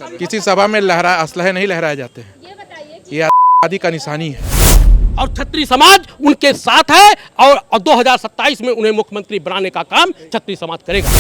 किसी सभा में असलहे नहीं लहराए जाते हैं, ये आतंकवादी का निशानी है। और छत्री समाज उनके साथ है और 2027 में उन्हें मुख्यमंत्री बनाने का काम छत्री समाज करेगा।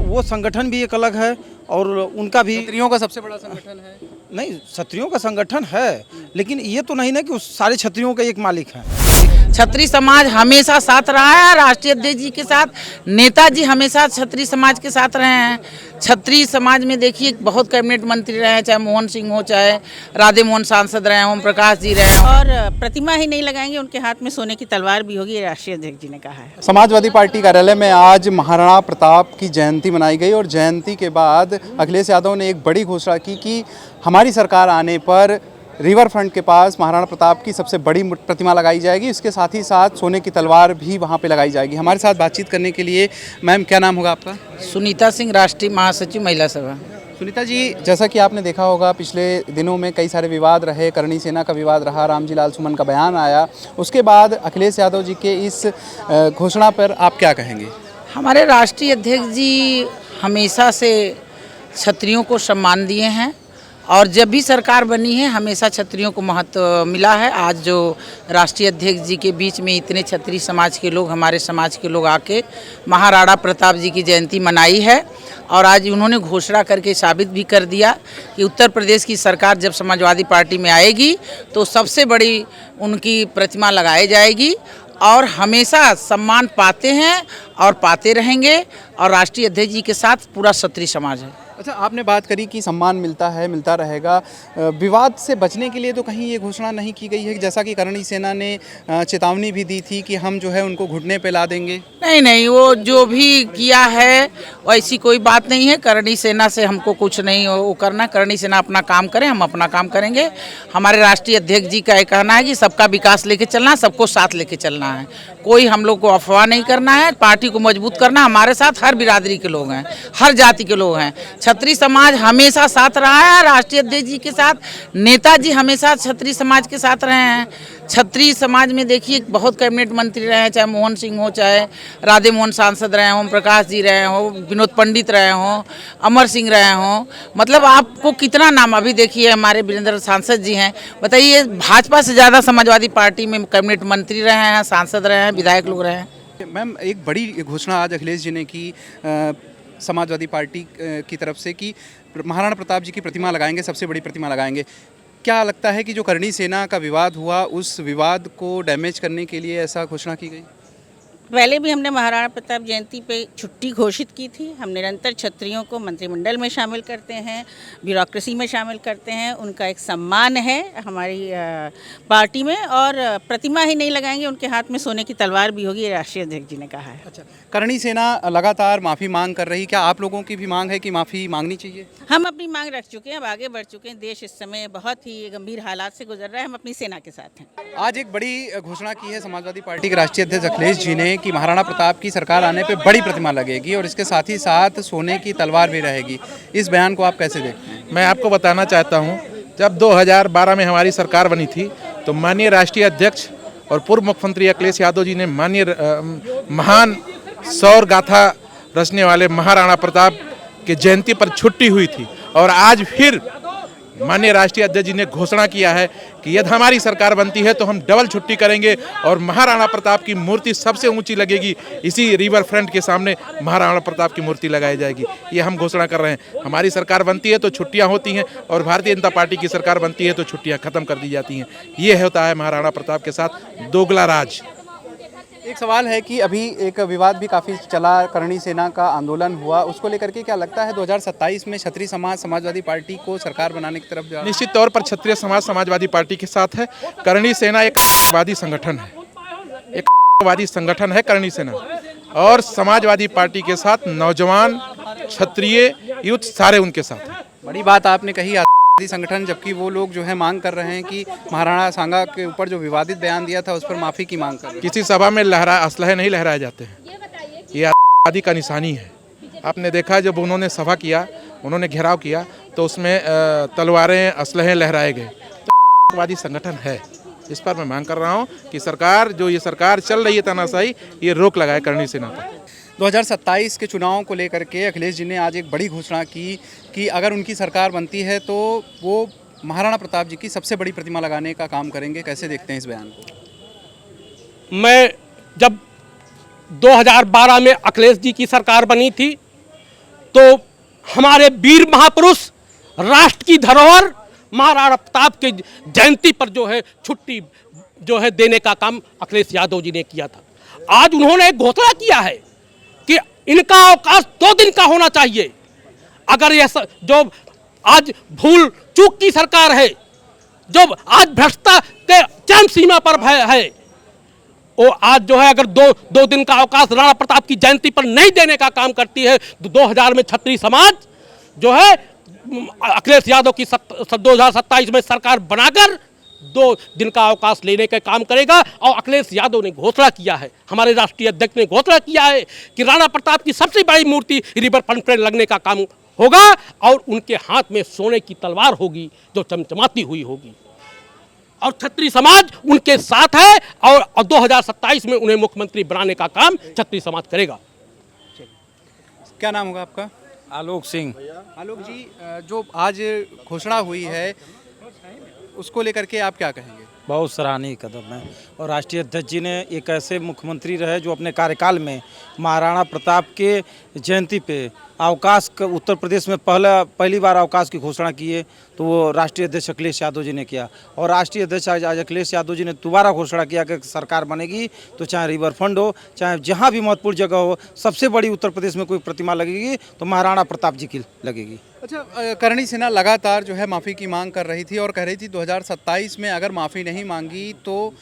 वो संगठन भी एक अलग है और उनका भी क्षत्रियों का सबसे बड़ा संगठन है। नहीं, क्षत्रियों का संगठन है, लेकिन ये तो नहीं ना कि उस सारे क्षत्रियों का एक मालिक है। छत्री समाज हमेशा साथ रहा है राष्ट्रीय अध्यक्ष जी के साथ। नेताजी हमेशा छत्री समाज के साथ रहे हैं। छत्री समाज में देखिए बहुत कैबिनेट मंत्री रहे हैं, चाहे मोहन सिंह हो, चाहे राधे मोहन सांसद रहे, ओम प्रकाश जी रहे। और प्रतिमा ही नहीं लगाएंगे, उनके हाथ में सोने की तलवार भी होगी, राष्ट्रीय अध्यक्ष जी ने कहा है। समाजवादी पार्टी कार्यालय में आज महाराणा प्रताप की जयंती मनाई गई और जयंती के बाद अखिलेश यादव ने एक बड़ी घोषणा की कि हमारी सरकार आने पर रिवर फ्रंट के पास महाराणा प्रताप की सबसे बड़ी प्रतिमा लगाई जाएगी। इसके साथ ही साथ सोने की तलवार भी वहां पे लगाई जाएगी। हमारे साथ बातचीत करने के लिए मैम, क्या नाम होगा आपका? सुनीता सिंह, राष्ट्रीय महासचिव महिला सभा। सुनीता जी, जैसा कि आपने देखा होगा पिछले दिनों में कई सारे विवाद रहे, करणी सेना का विवाद रहा, रामजी लाल सुमन का बयान आया, उसके बाद अखिलेश यादव जी के इस घोषणा पर आप क्या कहेंगे? हमारे राष्ट्रीय अध्यक्ष जी हमेशा से क्षत्रियों को सम्मान दिए हैं और जब भी सरकार बनी है हमेशा क्षत्रियों को महत्व मिला है। आज जो राष्ट्रीय अध्यक्ष जी के बीच में इतने क्षत्रिय समाज के लोग, हमारे समाज के लोग आके महाराणा प्रताप जी की जयंती मनाई है और आज उन्होंने घोषणा करके साबित भी कर दिया कि उत्तर प्रदेश की सरकार जब समाजवादी पार्टी में आएगी तो सबसे बड़ी उनकी प्रतिमा लगाई जाएगी और हमेशा सम्मान पाते हैं और पाते रहेंगे। और राष्ट्रीय अध्यक्ष जी के साथ पूरा क्षत्रिय समाज है। अच्छा, आपने बात करी कि सम्मान मिलता है, मिलता रहेगा। विवाद से बचने के लिए तो कहीं ये घोषणा नहीं की गई है, जैसा कि करणी सेना ने चेतावनी भी दी थी कि हम जो है उनको घुटने पे ला देंगे। नहीं, वो जो भी किया है वैसी कोई बात नहीं है। करणी सेना से हमको कुछ नहीं वो करना। करणी सेना अपना काम करे, हम अपना काम करेंगे। हमारे राष्ट्रीय अध्यक्ष जी का ये कहना है कि सबका विकास लेके चलना है, सबको साथ लेके चलना है। कोई हम लोग को अफवाह नहीं करना है, पार्टी को मजबूत करना। हमारे साथ हर बिरादरी के लोग हैं, हर जाति के लोग हैं। छत्री समाज हमेशा साथ रहा है राष्ट्रीय अध्यक्ष जी के साथ। नेताजी हमेशा छत्री समाज के साथ रहे हैं। छत्री समाज में देखिए बहुत कैबिनेट मंत्री रहे हैं, चाहे मोहन सिंह हो, चाहे राधे मोहन सांसद रहे, ओम प्रकाश जी रहे हों, विनोद पंडित रहे हों, अमर सिंह रहे हों। मतलब आपको कितना नाम, अभी देखिए हमारे वीरेंद्र सांसद जी हैं। बताइए, भाजपा से ज़्यादा समाजवादी पार्टी में कैबिनेट मंत्री रहे हैं, सांसद रहे हैं, विधायक लोग रहे हैं। मैम, एक बड़ी घोषणा आज अखिलेश जी ने की समाजवादी पार्टी की तरफ से कि महाराणा प्रताप जी की प्रतिमा लगाएंगे, सबसे बड़ी प्रतिमा लगाएंगे। क्या लगता है कि जो करणी सेना का विवाद हुआ उस विवाद को डैमेज करने के लिए ऐसा घोषणा की गई? पहले भी हमने महाराणा प्रताप जयंती पे छुट्टी घोषित की थी। हम निरंतर क्षत्रियों को मंत्रिमंडल में शामिल करते हैं, ब्यूरोक्रेसी में शामिल करते हैं। उनका एक सम्मान है हमारी पार्टी में और प्रतिमा ही नहीं लगाएंगे, उनके हाथ में सोने की तलवार भी होगी, राष्ट्रीय अध्यक्ष जी ने कहा है। अच्छा, करणी सेना लगातार माफ़ी मांग कर रही, क्या आप लोगों की भी मांग है कि माफ़ी मांगनी चाहिए? हम अपनी मांग रख चुके हैं, अब आगे बढ़ चुके हैं। देश इस समय बहुत ही गंभीर हालात से गुजर रहा है, हम अपनी सेना के साथ हैं। आज एक बड़ी घोषणा की है समाजवादी पार्टी के राष्ट्रीय अध्यक्ष अखिलेश जी ने कि महाराणा प्रताप की सरकार आने पे बड़ी प्रतिमा लगेगी और इसके साथ ही साथ सोने की तलवार भी रहेगी। इस बयान को आप कैसे देखते हैं? मैं आपको बताना चाहता हूं, जब 2012 में हमारी सरकार बनी थी तो माननीय राष्ट्रीय अध्यक्ष और पूर्व मुख्यमंत्री अखिलेश यादव जी ने महान सौर गाथा रचने वाले महाराणा प्रताप के जयंती पर छुट्टी हुई थी और आज फिर माननीय राष्ट्रीय अध्यक्ष जी ने घोषणा किया है कि यदि हमारी सरकार बनती है तो हम डबल छुट्टी करेंगे और महाराणा प्रताप की मूर्ति सबसे ऊंची लगेगी। इसी रिवर फ्रंट के सामने महाराणा प्रताप की मूर्ति लगाई जाएगी। ये हम घोषणा कर रहे हैं। हमारी सरकार बनती है तो छुट्टियां होती हैं और भारतीय जनता पार्टी की सरकार बनती है तो छुट्टियां खत्म कर दी जाती हैं। ये होता है महाराणा प्रताप के साथ दोगला राज। एक सवाल है कि अभी एक विवाद भी काफ़ी चला, करणी सेना का आंदोलन हुआ, उसको लेकर के क्या लगता है 2027 में क्षत्रिय समाज समाजवादी पार्टी को सरकार बनाने की तरफ जा? निश्चित तौर पर क्षत्रिय समाज समाजवादी पार्टी के साथ है। करणी सेना एक वादी संगठन है, एक वादी संगठन है करणी सेना और समाजवादी पार्टी के साथ नौजवान, क्षत्रिय, यूथ सारे उनके साथ हैं। बड़ी बात आपने कही, संगठन, जबकि वो लोग जो है मांग कर रहे हैं कि महाराणा सांगा के ऊपर जो विवादित बयान दिया था उस पर माफ़ी की मांग कर रहे हैं। किसी सभा में असलहे नहीं लहराए जाते हैं, ये आतंकवादी का निशानी है। आपने देखा जब उन्होंने सभा किया, उन्होंने घेराव किया तो उसमें तलवारें, असलहे लहराए गए, तो आतंकवादी संगठन है। इस पर मैं मांग कर रहा हूँ कि सरकार, जो ये सरकार चल रही है तानाशाही, ये रोक लगाए करणी सेना पर। 2027 के चुनाव को लेकर के अखिलेश जी ने आज एक बड़ी घोषणा की कि अगर उनकी सरकार बनती है तो वो महाराणा प्रताप जी की सबसे बड़ी प्रतिमा लगाने का काम करेंगे। कैसे देखते हैं इस बयान को? मैं जब 2012 में अखिलेश जी की सरकार बनी थी तो हमारे वीर महापुरुष राष्ट्र की धरोहर महाराणा प्रताप के जयंती पर जो है छुट्टी जो है देने का काम अखिलेश यादव जी ने किया था। आज उन्होंने एक घोषणा किया है कि इनका अवकाश 2 दिन का होना चाहिए। अगर यह जो आज भूल चूक की सरकार है, जो आज भ्रष्टता के चरम सीमा पर है, वो आज जो है अगर दो दिन का अवकाश राणा प्रताप की जयंती पर नहीं देने का काम करती है तो 2000 में क्षत्रिय समाज जो है अखिलेश यादव की 2027 में सरकार बनाकर 2 दिन का अवकाश लेने का काम करेगा। और अखिलेश यादव ने घोषणा किया है, हमारे राष्ट्रीय अध्यक्ष ने घोषणा किया है कि राणा प्रताप की सबसे बड़ी मूर्ति रिवर फ्रंट पर लगने का काम होगा और उनके हाथ में सोने की तलवार होगी जो चमचमाती हुई होगी और क्षत्रिय समाज उनके साथ है और 2027 में उन्हें मुख्यमंत्री बनाने का काम क्षत्रिय समाज करेगा। क्या नाम होगा आपका? आलोक सिंह। आलोक जी, जो आज घोषणा हुई है उसको लेकर के आप क्या कहेंगे? बहुत सराहनीय कदम है और राष्ट्रीय अध्यक्ष जी ने एक ऐसे मुख्यमंत्री रहे जो अपने कार्यकाल में महाराणा प्रताप के जयंती पे अवकाश उत्तर प्रदेश में पहली बार अवकाश की घोषणा की है, तो वो राष्ट्रीय अध्यक्ष अखिलेश यादव जी ने किया। और राष्ट्रीय अध्यक्ष आज अखिलेश यादव जी ने दोबारा घोषणा किया कि सरकार बनेगी तो चाहे रिवर फ्रंट हो, चाहे जहाँ भी महत्वपूर्ण जगह हो, सबसे बड़ी उत्तर प्रदेश में कोई प्रतिमा लगेगी तो महाराणा प्रताप जी की लगेगी। अच्छा, करणी सेना लगातार जो है माफ़ी की मांग कर रही थी और कह रही थी 2027 में अगर माफ़ी नहीं मांगी तो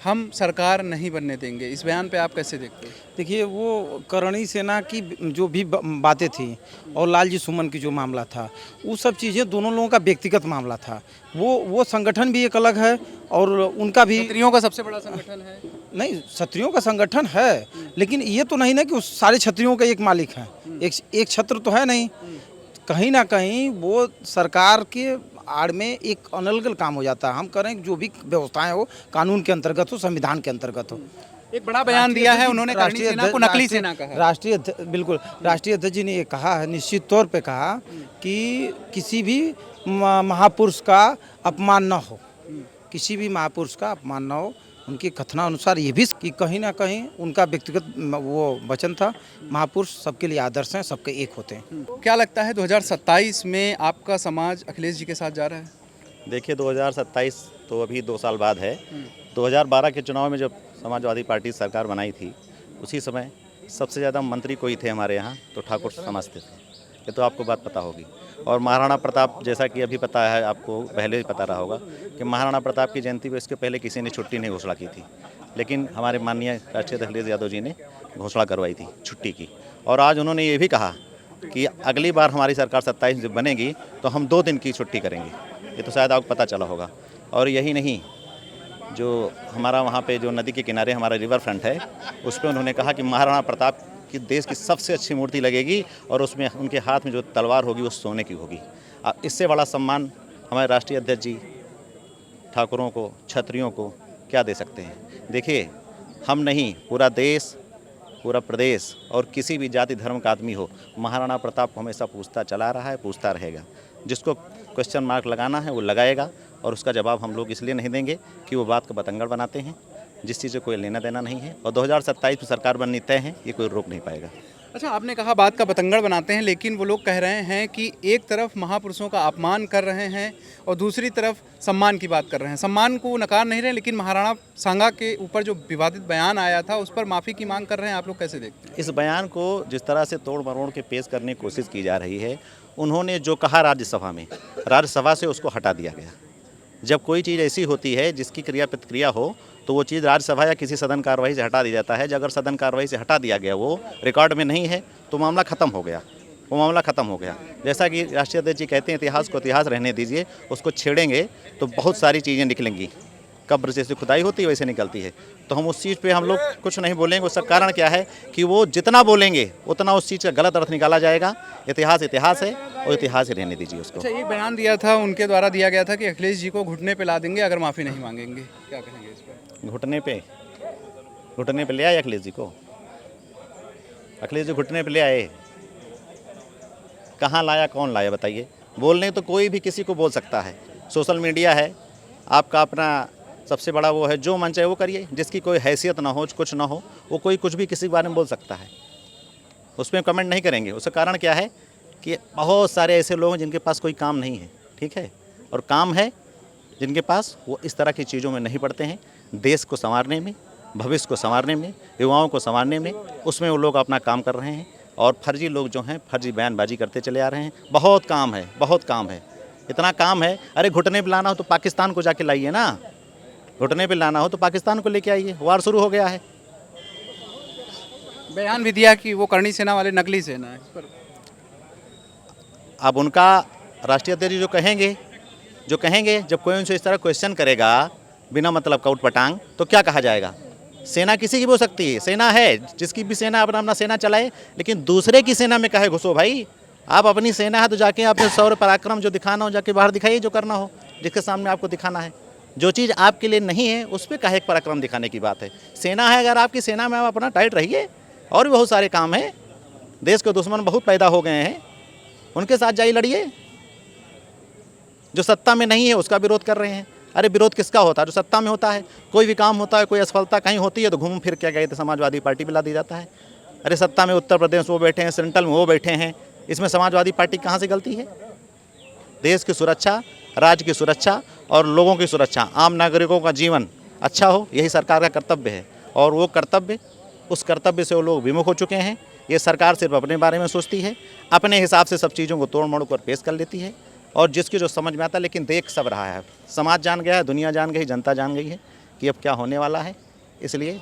हम सरकार नहीं बनने देंगे। इस बयान पे आप कैसे देखते हैं? देखिए, वो करणी सेना की जो भी बातें थी और लालजी सुमन की जो मामला था, वो सब चीज़ें दोनों लोगों का व्यक्तिगत मामला था। वो संगठन भी एक अलग है और उनका भी क्षत्रियों का सबसे बड़ा संगठन है। नहीं, क्षत्रियों का संगठन है, लेकिन ये तो नहीं ना कि उस सारे क्षत्रियों का एक मालिक है, एक छत्र तो है नहीं। कहीं ना कहीं वो सरकार के आड़ में एक अनलगल काम हो जाता है। हम करें जो भी व्यवस्थाएं हो कानून के अंतर्गत हो, संविधान के अंतर्गत हो। एक बड़ा बयान दिया है उन्होंने, करणी सेना को नकली सेना कहा। बिल्कुल, राष्ट्रीय अध्यक्ष जी ने ये कहा है, निश्चित तौर पे कहा कि किसी भी महापुरुष का अपमान न हो, किसी भी महापुरुष का अपमान न हो। उनके कथनानुसार ये भी कि कहीं ना कहीं उनका व्यक्तिगत वो वचन था, महापुरुष सबके लिए आदर्श हैं, सबके एक होते हैं। क्या लगता है 2027 में आपका समाज अखिलेश जी के साथ जा रहा है? देखिए, 2027 तो अभी 2 साल बाद है। 2012 के चुनाव में जब समाजवादी पार्टी सरकार बनाई थी, उसी समय सबसे ज़्यादा मंत्री कोई थे हमारे यहाँ तो ठाकुर समझते थे, ये तो आपको बात पता होगी। और महाराणा प्रताप, जैसा कि अभी पता है आपको, पहले ही पता रहा होगा कि महाराणा प्रताप की जयंती पर इसके पहले किसी ने छुट्टी नहीं घोषणा की थी, लेकिन हमारे माननीय राष्ट्रीय अध्यक्ष अखिलेश यादव जी ने घोषणा करवाई थी छुट्टी की। और आज उन्होंने ये भी कहा कि अगली बार हमारी सरकार 27 जब बनेगी तो हम 2 दिन की छुट्टी करेंगे। ये तो शायद आपको पता चला होगा। और यही नहीं, जो हमारा वहाँ पे जो नदी के किनारे हमारा रिवर फ्रंट है, उस पर उन्होंने कहा कि महाराणा प्रताप कि देश की सबसे अच्छी मूर्ति लगेगी और उसमें उनके हाथ में जो तलवार होगी वो सोने की होगी। अब इससे बड़ा सम्मान हमारे राष्ट्रीय अध्यक्ष जी ठाकुरों को, क्षत्रियों को क्या दे सकते हैं? देखिए, हम नहीं, पूरा देश, पूरा प्रदेश और किसी भी जाति धर्म का आदमी हो, महाराणा प्रताप को हमेशा पूछता चला रहा है, पूछता रहेगा। जिसको क्वेश्चन मार्क लगाना है वो लगाएगा और उसका जवाब हम लोग इसलिए नहीं देंगे कि वो बात को बतंगड़ बनाते हैं, जिस चीज़ से कोई लेना देना नहीं है। और 2027 में सरकार बननी तय है, ये कोई रोक नहीं पाएगा। अच्छा, आपने कहा बात का बतंगड़ बनाते हैं, लेकिन वो लोग कह रहे हैं कि एक तरफ महापुरुषों का अपमान कर रहे हैं और दूसरी तरफ सम्मान की बात कर रहे हैं। सम्मान को नकार नहीं रहे, लेकिन महाराणा सांगा के ऊपर जो विवादित बयान आया था उस पर माफ़ी की मांग कर रहे हैं। आप लोग कैसे देखते हैं? इस बयान को जिस तरह से तोड़ मरोड़ के पेश करने की कोशिश की जा रही है, उन्होंने जो कहा राज्यसभा में, राज्यसभा से उसको हटा दिया गया। जब कोई चीज़ ऐसी होती है जिसकी क्रिया प्रतिक्रिया हो तो वो चीज़ राज्यसभा या किसी सदन कार्रवाई से हटा दी जाता है। अगर सदन कार्रवाई से हटा दिया गया, वो रिकॉर्ड में नहीं है, तो मामला ख़त्म हो गया, वो मामला ख़त्म हो गया। जैसा कि राष्ट्रीय अध्यक्ष जी कहते हैं, इतिहास को इतिहास रहने दीजिए, उसको छेड़ेंगे तो बहुत सारी चीज़ें निकलेंगी। कब्र जैसे खुदाई होती है वैसे निकलती है। तो हम उस चीज़ पे हम लोग कुछ नहीं बोलेंगे। उसका कारण क्या है कि वो जितना बोलेंगे उतना उस चीज़ का गलत अर्थ निकाला जाएगा। इतिहास इतिहास है और इतिहास ही रहने दीजिए उसको। अच्छा, एक बयान दिया था, उनके द्वारा दिया गया था कि अखिलेश जी को घुटने पे ला देंगे अगर माफ़ी नहीं मांगेंगे। क्या कहेंगे इस पर? घुटने पे ले आए अखिलेश जी को? अखिलेश जी घुटने पे ले आए, कहाँ लाया, कौन लाया बताइए। बोलने तो कोई भी किसी को बोल सकता है, सोशल मीडिया है आपका अपना सबसे बड़ा वो है, जो मन चाहे वो करिए। जिसकी कोई हैसियत ना हो, कुछ ना हो, वो कोई कुछ भी किसी के बारे में बोल सकता है, उसमें कमेंट नहीं करेंगे। उसका कारण क्या है कि बहुत सारे ऐसे लोग हैं जिनके पास कोई काम नहीं है, ठीक है, और काम है जिनके पास, वो इस तरह की चीज़ों में नहीं पड़ते हैं। देश को संवारने में, भविष्य को संवारने में, युवाओं को संवारने में, उसमें वो लोग अपना काम कर रहे हैं। और फर्जी लोग जो हैं फर्जी बयानबाजी करते चले आ रहे हैं। बहुत काम है, बहुत काम है, इतना काम है। अरे घुटने पे लाना हो तो पाकिस्तान को जाके लाइए ना, घुटने पे लाना हो तो पाकिस्तान को लेके आइए, वार शुरू हो गया है। बयान भी दिया कि वो करणी सेना वाले नकली सेना है, इस पर अब उनका राष्ट्रीय अध्यक्ष जो कहेंगे, जब कोई उनसे इस तरह क्वेश्चन करेगा बिना मतलब का उटपटांग, तो क्या कहा जाएगा। सेना किसी की भी हो सकती है, सेना है, जिसकी भी सेना अपना अपना सेना चलाए, लेकिन दूसरे की सेना में काहे घुसो भाई। आप अपनी सेना है तो जाके अपने शौर्य पराक्रम जो दिखाना हो जाके बाहर दिखाइए, जो करना हो, जिसके सामने आपको दिखाना है। जो चीज़ आपके लिए नहीं है उस पर काहे पराक्रम दिखाने की बात है। सेना है, अगर आपकी सेना में आप अपना टाइट रहिए। और भी बहुत सारे काम हैं, देश के दुश्मन बहुत पैदा हो गए हैं, उनके साथ जाइए, लड़िए। जो सत्ता में नहीं है उसका विरोध कर रहे हैं। अरे विरोध किसका होता है? जो सत्ता में होता है। कोई भी काम होता है, कोई असफलता कहीं होती है तो घूम फिर क्या गए थे समाजवादी पार्टी पे ला दी जाता है। अरे सत्ता में उत्तर प्रदेश वो बैठे हैं, सेंट्रल में वो बैठे हैं, इसमें समाजवादी पार्टी कहाँ से गलती है? देश की सुरक्षा, राज्य की सुरक्षा और लोगों की सुरक्षा, आम नागरिकों का जीवन अच्छा हो, यही सरकार का कर्तव्य है। और वो कर्तव्य, उस कर्तव्य से वो लोग विमुख हो चुके हैं। ये सरकार सिर्फ अपने बारे में सोचती है, अपने हिसाब से सब चीज़ों को तोड़ मोड़ कर पेश कर लेती है, और जिसकी जो समझ में आता है। लेकिन देख सब रहा है, समाज जान गया है, दुनिया जान गई, जनता जान गई है कि अब क्या होने वाला है। इसलिए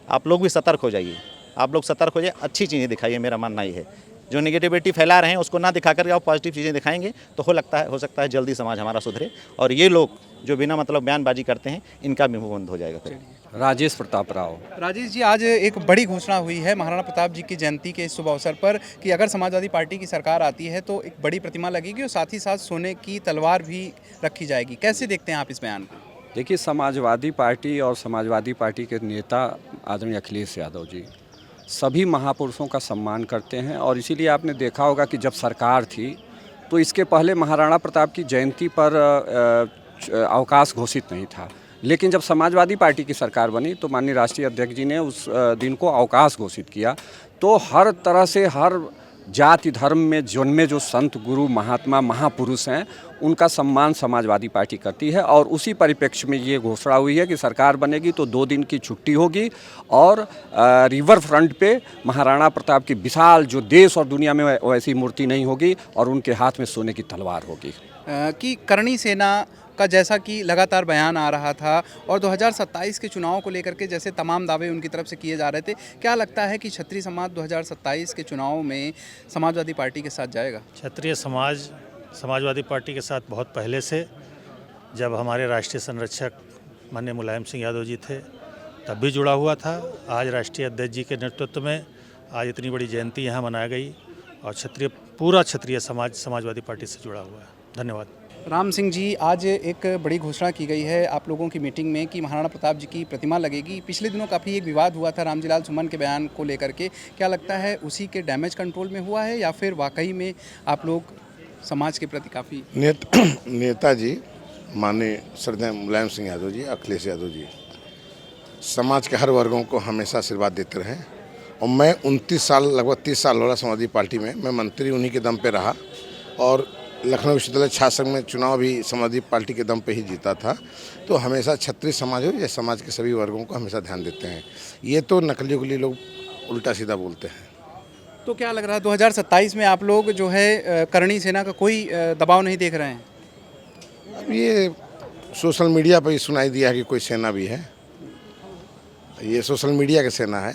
आप लोग भी सतर्क हो जाइए, आप लोग सतर्क हो जाइए, अच्छी चीज़ें दिखाइए। मेरा मानना ये है, जो नेगेटिविटी फैला रहे हैं उसको ना दिखा कर आप पॉजिटिव चीज़ें दिखाएंगे तो हो सकता है जल्दी समाज हमारा सुधरे, और ये लोग जो बिना मतलब बयानबाजी करते हैं इनका भी मुंह बंद हो जाएगा फिर। राजेश प्रताप राव। राजेश जी, आज एक बड़ी घोषणा हुई है महाराणा प्रताप जी की जयंती के इस शुभ अवसर पर कि अगर समाजवादी पार्टी की सरकार आती है तो एक बड़ी प्रतिमा लगेगी और साथ ही साथ सोने की तलवार भी रखी जाएगी। कैसे देखते हैं आप इस बयान को? देखिए, समाजवादी पार्टी और समाजवादी पार्टी के नेता आदरणीय अखिलेश यादव जी सभी महापुरुषों का सम्मान करते हैं, और इसीलिए आपने देखा होगा कि जब सरकार थी तो इसके पहले महाराणा प्रताप की जयंती पर अवकाश घोषित नहीं था। लेकिन जब समाजवादी पार्टी की सरकार बनी तो माननीय राष्ट्रीय अध्यक्ष जी ने उस दिन को अवकाश घोषित किया। तो हर तरह से हर जाति धर्म में जन्मे जो संत गुरु महात्मा महापुरुष हैं उनका सम्मान समाजवादी पार्टी करती है, और उसी परिप्रेक्ष्य में ये घोषणा हुई है कि सरकार बनेगी तो 2 दिन की छुट्टी होगी, और रिवर फ्रंट पे महाराणा प्रताप की विशाल, जो देश और दुनिया में वैसी मूर्ति नहीं होगी, और उनके हाथ में सोने की तलवार होगी। कि करणी सेना का जैसा कि लगातार बयान आ रहा था, और 2027 के चुनाव को लेकर के जैसे तमाम दावे उनकी तरफ से किए जा रहे थे, क्या लगता है कि क्षत्रिय समाज 2027 के चुनाव में समाजवादी पार्टी के साथ जाएगा? क्षत्रिय समाज समाजवादी पार्टी के साथ बहुत पहले से, जब हमारे राष्ट्रीय संरक्षक माननीय मुलायम सिंह यादव जी थे तब भी जुड़ा हुआ था। आज राष्ट्रीय अध्यक्ष जी के नेतृत्व में आज इतनी बड़ी जयंती यहाँ मनाई गई, और पूरा क्षत्रिय समाज समाजवादी पार्टी से जुड़ा हुआ है। धन्यवाद। राम सिंह जी, आज एक बड़ी घोषणा की गई है आप लोगों की मीटिंग में कि महाराणा प्रताप जी की प्रतिमा लगेगी। पिछले दिनों काफ़ी एक विवाद हुआ था रामजी लाल सुमन के बयान को लेकर के, क्या लगता है उसी के डैमेज कंट्रोल में हुआ है, या फिर वाकई में आप लोग समाज के प्रति काफ़ी? नेताजी माननीय श्रद्धेय मुलायम सिंह यादव जी, अखिलेश यादव जी समाज के हर वर्गों को हमेशा आशीर्वाद देते रहे, और मैं 29 साल, लगभग 30 साल हो रहा समाजवादी पार्टी में, मैं मंत्री उन्हीं के दम पे रहा, और लखनऊ विश्वविद्यालय छात्र संघ में चुनाव भी समाजवादी पार्टी के दम पे ही जीता था। तो हमेशा क्षत्रिय समाज हो या समाज के सभी वर्गों को हमेशा ध्यान देते हैं। ये तो नकली उगली लोग उल्टा सीधा बोलते हैं। तो क्या लग रहा है 2027 में आप लोग जो है करणी सेना का कोई दबाव नहीं देख रहे हैं? अब ये सोशल मीडिया पर ही सुनाई दिया कि कोई सेना भी है, ये सोशल मीडिया की सेना है।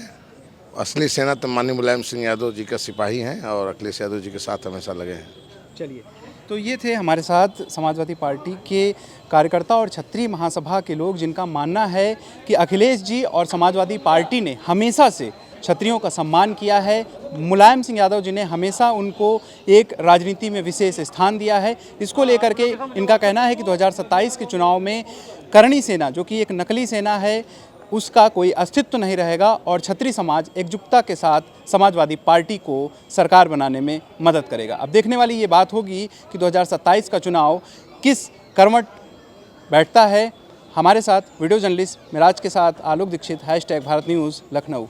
असली सेना तो माननीय मुलायम सिंह यादव जी का सिपाही हैं, और अखिलेश यादव जी के साथ हमेशा लगे हैं। चलिए, तो ये थे हमारे साथ समाजवादी पार्टी के कार्यकर्ता और क्षत्रिय महासभा के लोग, जिनका मानना है कि अखिलेश जी और समाजवादी पार्टी ने हमेशा से क्षत्रियों का सम्मान किया है। मुलायम सिंह यादव जी ने हमेशा उनको एक राजनीति में विशेष स्थान दिया है। इसको लेकर के इनका कहना है कि 2027 के चुनाव में करणी सेना, जो कि एक नकली सेना है, उसका कोई अस्तित्व नहीं रहेगा और क्षत्रिय समाज एकजुटता के साथ समाजवादी पार्टी को सरकार बनाने में मदद करेगा। अब देखने वाली ये बात होगी कि 2027 का चुनाव किस करवट बैठता है। हमारे साथ वीडियो जर्नलिस्ट मिराज के साथ आलोक दीक्षित, #भारत न्यूज़ लखनऊ।